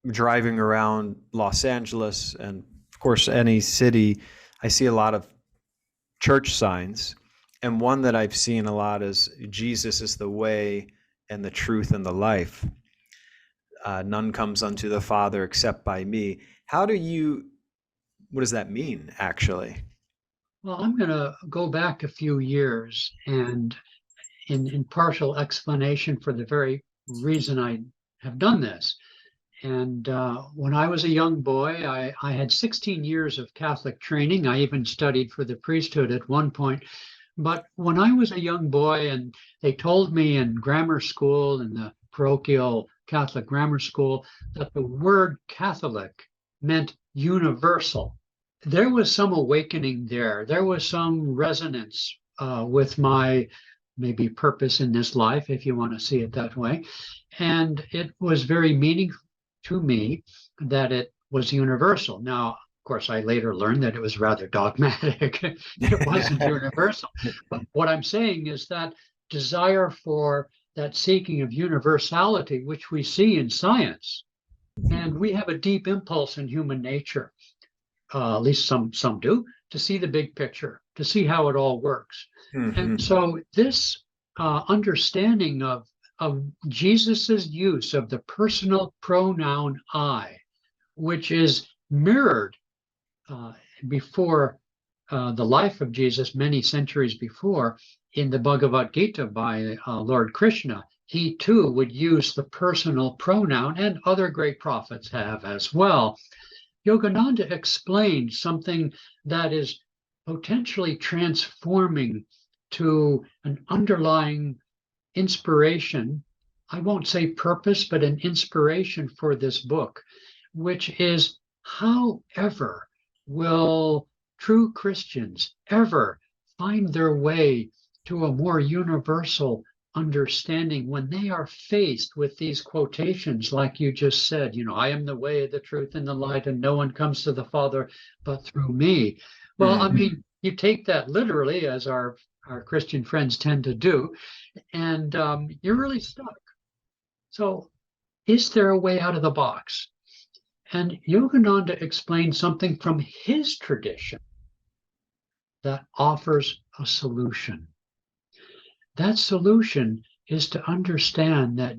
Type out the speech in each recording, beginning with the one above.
driving around Los Angeles and, of course, any city, I see a lot of church signs. And one that I've seen a lot is Jesus is the way and the truth and the life. None comes unto the Father except by me. What does that mean, actually? Well, I'm going to go back a few years and in partial explanation for the very reason I have done this. And when I was a young boy, I had 16 years of Catholic training. I even studied for the priesthood at one point. But when I was a young boy and they told me in grammar school, in the parochial Catholic grammar school, that the word Catholic meant universal, there was some awakening there. There was some resonance with my maybe purpose in this life, if you want to see it that way. And it was very meaningful to me that it was universal. Now, of course, I later learned that it was rather dogmatic. It wasn't universal. But what I'm saying is that desire for that seeking of universality, which we see in science, and we have a deep impulse in human nature, at least some do, to see the big picture, to see how it all works. Mm-hmm. And so this understanding of Jesus's use of the personal pronoun I, which is mirrored before the life of Jesus many centuries before in the Bhagavad Gita by Lord Krishna. He too would use the personal pronoun, and other great prophets have as well. Yogananda explained something that is potentially transforming to an underlying inspiration. I won't say purpose, but an inspiration for this book, which is however will true Christians ever find their way to a more universal understanding when they are faced with these quotations like you just said, I am the way, the truth, and the light, and no one comes to the Father but through me. Well, I mean, you take that literally, as our Christian friends tend to do, and you're really stuck. So is there a way out of the box? And Yogananda explained something from his tradition that offers a solution. That solution is to understand that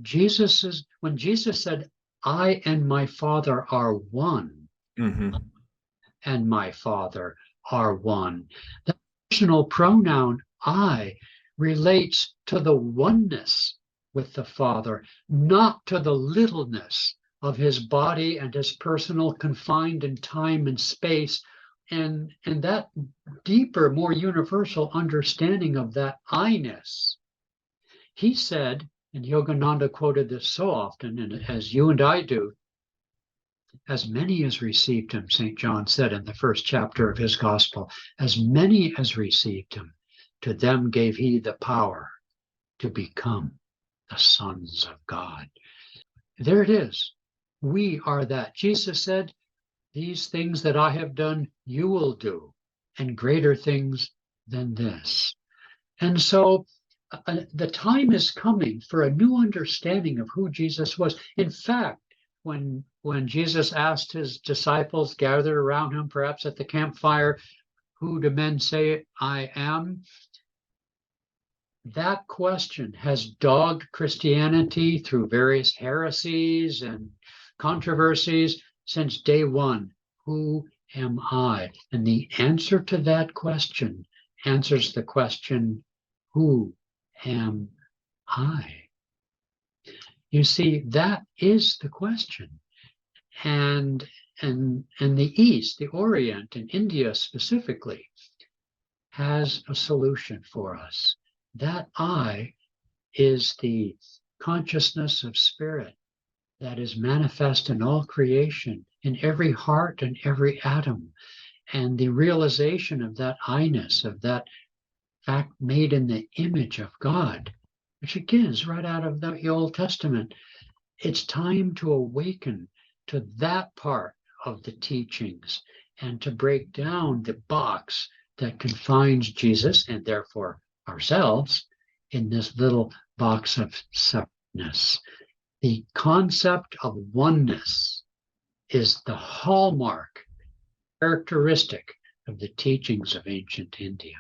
when Jesus said, I and my Father are one, and my Father are one, the personal pronoun I relates to the oneness with the Father, not to the littleness of his body and his personal confined in time and space. And that deeper, more universal understanding of that I-ness. He said, and Yogananda quoted this so often, and as you and I do, as many as received him, St. John said in the first chapter of his gospel, as many as received him, to them gave he the power to become the sons of God. There it is. We are that. Jesus said, these things that I have done, you will do, and greater things than this. And so the time is coming for a new understanding of who Jesus was. In fact, when Jesus asked his disciples gathered around him, perhaps at the campfire, who do men say I am? That question has dogged Christianity through various heresies and controversies since day one. Who am I? And the answer to that question answers the question, who am I? You see, that is the question. And the East, the Orient, and India specifically, has a solution for us. That I is the consciousness of spirit that is manifest in all creation, in every heart and every atom. And the realization of that I-ness, of that fact made in the image of God, which again is right out of the Old Testament. It's time to awaken to that part of the teachings and to break down the box that confines Jesus, and therefore ourselves, in this little box of separateness. The concept of oneness is the hallmark characteristic of the teachings of ancient India.